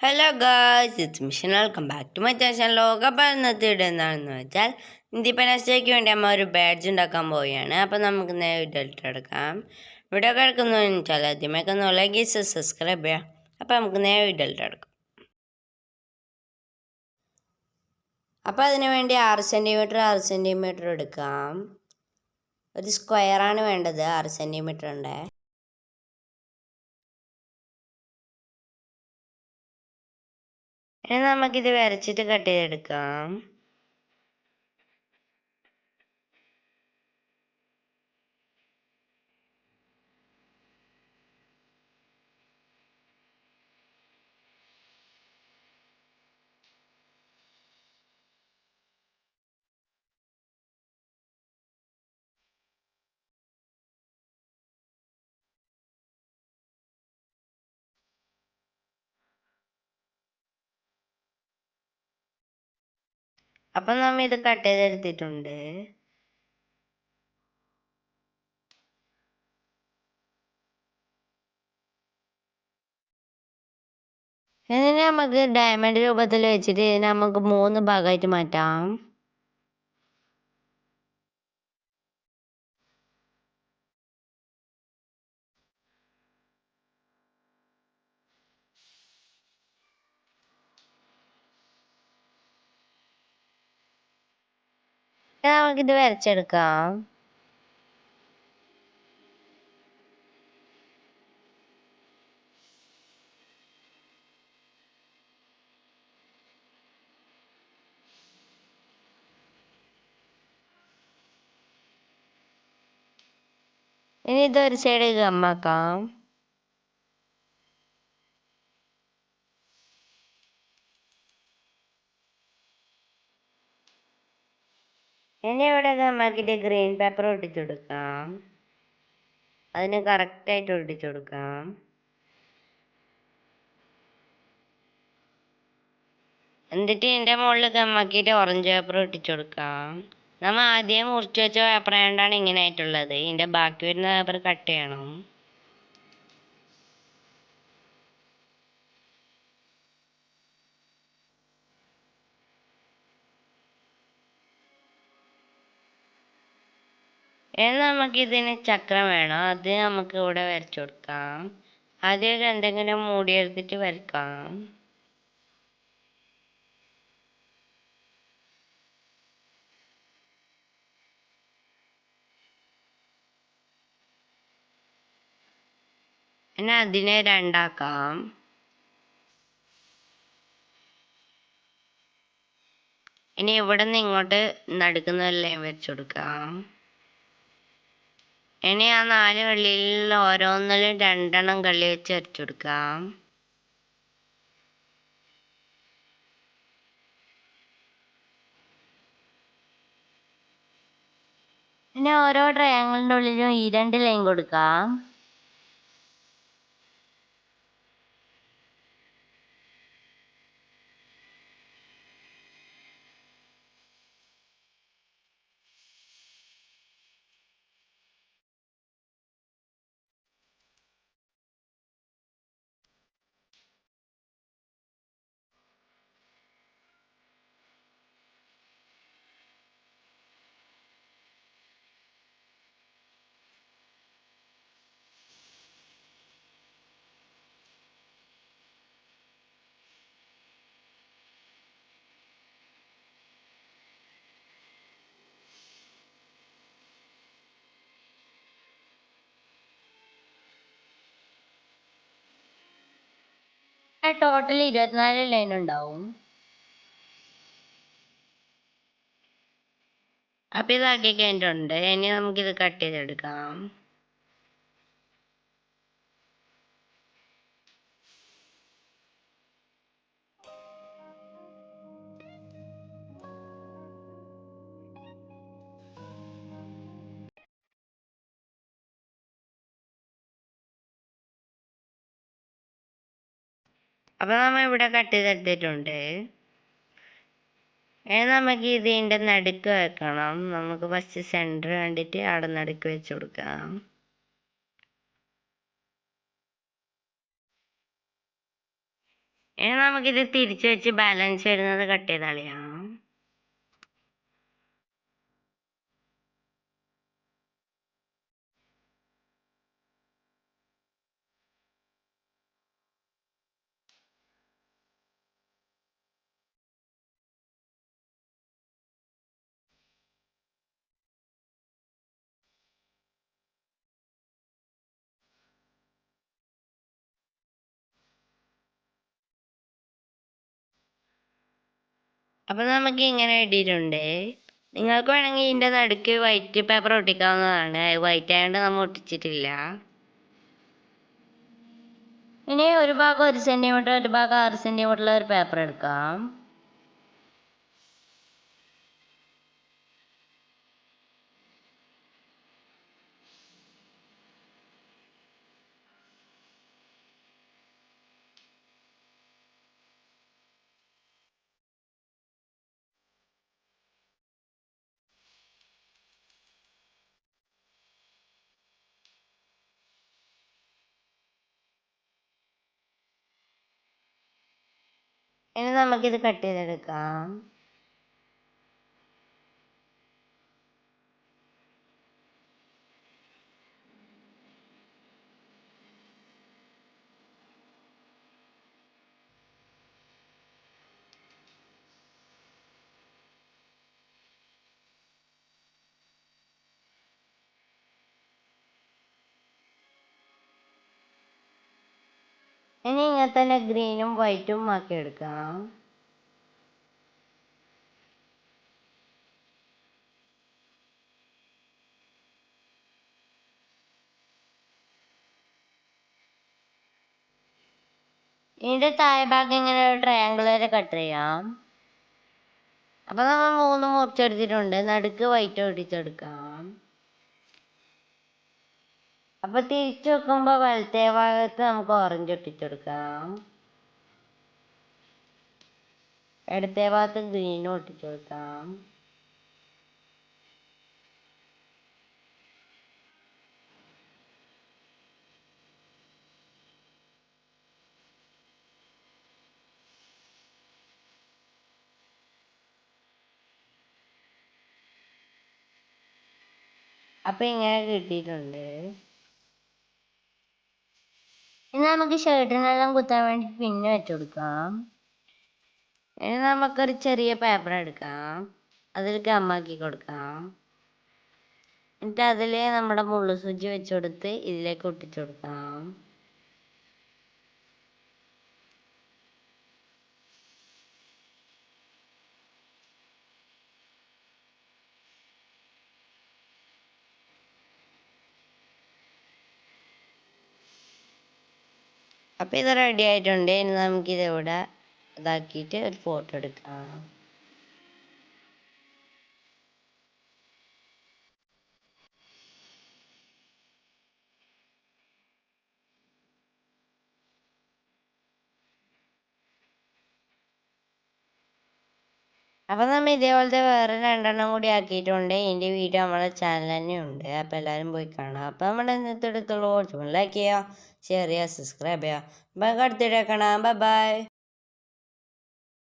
Hello guys, it's mission. Welcome back to my channel. അപ്പോൾ ഇന്നത്തെ ഇവിടെ എന്താണെന്ന് വെച്ചാൽ ഇൻഡിപെൻഡൻസ് ഡേക്ക് വേണ്ടി അമ്മ ഒരു ബാഡ്ജ് ഉണ്ടാക്കാൻ പോവുകയാണ്. അപ്പോൾ നമുക്ക് നേരെ വീഡിയോ എടുക്കാം. വീഡിയോ കിടക്കുന്നതെന്ന് വെച്ചാൽ ആദ്യമൊക്കെ ഒന്ന് ലൈക്ക് സബ്സ്ക്രൈബ് ചെയ്യാം. അപ്പോൾ നമുക്ക് നേരെ വീഡിയോ എടുക്കാം. അപ്പോൾ അതിന് വേണ്ടി 6 സെൻറ്റിമീറ്റർ എടുക്കാം. ഒരു സ്ക്വയറാണ് വേണ്ടത്, 6 സെൻറ്റിമീറ്ററിൻ്റെ. ഇനി നമുക്കിത് വരച്ചിട്ട് കട്ട് ചെയ്തെടുക്കാം. അപ്പം നമ്മൾ ഇത് കട്ട് ചെയ്തെടുത്തിട്ടുണ്ട്. ഇതിനെ നമുക്ക് ഡയമണ്ട് രൂപത്തിൽ വെച്ചിട്ട് ഇതിനെ നമുക്ക് 3 ഭാഗമായിട്ട് മാറ്റാം. നമുക്കിത് വരച്ചെടുക്കാം. ഇനി ഇതൊരു സൈഡ് ഗമ്മാക്കാം. ഇനി ഇവിടെ ഗമ്മാക്കിയിട്ട് ഗ്രീൻ പേപ്പർ ഒട്ടിച്ചു കൊടുക്കാം. അതിന് കറക്റ്റായിട്ട് ഒട്ടിച്ചു കൊടുക്കാം. എന്നിട്ട് ഇതിൻ്റെ മുകളിൽ ഗമ്മാക്കിയിട്ട് ഓറഞ്ച് പേപ്പർ ഒട്ടിച്ചു കൊടുക്കാം. നമ്മൾ ആദ്യം മുറിച്ച് വെച്ച പേപ്പർ ആയതുകൊണ്ടാണ് ഇങ്ങനെ ആയിട്ടുള്ളത്. ഇതിൻ്റെ ബാക്കി വരുന്ന പേപ്പർ കട്ട് ചെയ്യണം. ഇനി നമുക്കിതിന് ചക്രം വേണം. അത് നമുക്ക് ഇവിടെ വരച്ചു കൊടുക്കാം. ആദ്യം എന്തെങ്കിലും മൂടിയെടുത്തിട്ട് വരക്കാം. പിന്നെ അതിനെ 2 ആക്കാം. ഇനി ഇവിടെ നിന്ന് ഇങ്ങോട്ട് നടുക്കുന്ന ലൈൻ വരച്ചു കൊടുക്കാം. ഇനി ആ 4 കള്ളിയിൽ ഓരോന്നിലും 2 കള്ളി വെച്ച് വരച്ചു കൊടുക്കാം. ഇനി ഓരോ ട്രയാങ്കിളിൻ്റെ ഉള്ളിലും ഈ 2 ലൈൻ കൊടുക്കാം. ടോട്ടൽ 24 ലൈൻ ഉണ്ടാവും. അപ്പം ഇതാക്കി കഴിഞ്ഞിട്ടുണ്ട്. ഇനി നമുക്കിത് കട്ട് ചെയ്തെടുക്കാം. അപ്പം നമ്മൾ ഇവിടെ കട്ട് ചെയ്തെടുത്തിട്ടുണ്ട്. ഇനി നമുക്ക് ഇതിൻ്റെ നടുക്ക് വെക്കണം. നമുക്ക് ഫസ്റ്റ് സെൻറ്റർ കണ്ടിട്ട് അവിടെ നടുക്ക് വെച്ച് കൊടുക്കാം. ഇനി നമുക്കിത് തിരിച്ചു വെച്ച് ബാലൻസ് വരുന്നത് കട്ട് ചെയ്ത് കളയാം. അപ്പോൾ നമുക്ക് ഇങ്ങനെ കിട്ടിയിട്ടുണ്ട്. നിങ്ങൾക്ക് വേണമെങ്കിൽ ഇതിൻ്റെ നടുക്ക് വൈറ്റ് പേപ്പർ ഒട്ടിക്കാവുന്നതാണ്. വൈറ്റ് ആയതുകൊണ്ട് നമ്മൾ ഒട്ടിച്ചിട്ടില്ല. ഇനി ഒരു ഭാഗം 1 സെൻറ്റിമീറ്റർ ഒരു ഭാഗം 6 സെൻറ്റിമീറ്ററുള്ള ഒരു പേപ്പർ എടുക്കാം. ഇനി നമുക്കിത് കട്ട് ചെയ്തെടുക്കാം. ഇനി ഇങ്ങനെ തന്നെ ഗ്രീനും വൈറ്റും ആക്കി എടുക്കാം. ഇതിൻ്റെ താഴെ ഭാഗം ഇങ്ങനെ ഒരു ട്രയാങ്കിൾ വരെ കട്ട് ചെയ്യാം. അപ്പോൾ നമ്മൾ 3 മുറിച്ചെടുത്തിട്ടുണ്ട്. നടുക്ക് വൈറ്റ് ഒട്ടിച്ചെടുക്കാം. അപ്പോൾ തിരിച്ചു വെക്കുമ്പോൾ വലത്തേ ഭാഗത്ത് നമുക്ക് ഓറഞ്ച് ഒട്ടിച്ചെടുക്കാം. ഇടത്തേ ഭാഗത്ത് ഗ്രീനും ഒട്ടിച്ചെടുക്കാം. അപ്പോൾ ഇങ്ങനെ കിട്ടിയിട്ടുണ്ട്. ഇനി നമുക്ക് ഷർട്ടിനെല്ലാം കുത്താൻ വേണ്ടി പിന്നെ വെച്ച് കൊടുക്കാം. ഇനി നമുക്കൊരു ചെറിയ പേപ്പർ എടുക്കാം. അതിൽ ഗമ്മാക്കി കൊടുക്കാം. എന്നിട്ട് അതിൽ നമ്മുടെ മുള്ളു സൂചി വെച്ച് കൊടുത്ത് ഇതിലേക്ക് ഒട്ടിച്ചു കൊടുക്കാം. അപ്പോൾ ഇത് റെഡി ആയിട്ടുണ്ട്. ഇനി നമുക്കിതിവിടെ ഇതാക്കിയിട്ട് ഒരു ഫോട്ടോ എടുക്കാം. അപ്പോൾ നമ്മൾ ഇതേപോലത്തെ വേറെ 2 കൂടി ആക്കിയിട്ടുണ്ട്. ഇതിൻ്റെ വീഡിയോ നമ്മുടെ ചാനൽ തന്നെ ഉണ്ട്. അപ്പോൾ എല്ലാവരും പോയി കാണാം. അപ്പോൾ നമ്മുടെ ഇന്നത്തെ അടുത്തുള്ള കുറച്ച് ലൈക്ക് ചെയ്യുക, ഷെയർ ചെയ്യുക, സബ്സ്ക്രൈബ് ചെയ്യുക. അപ്പോൾ അടുത്തിടെ കാണാം. ബൈ.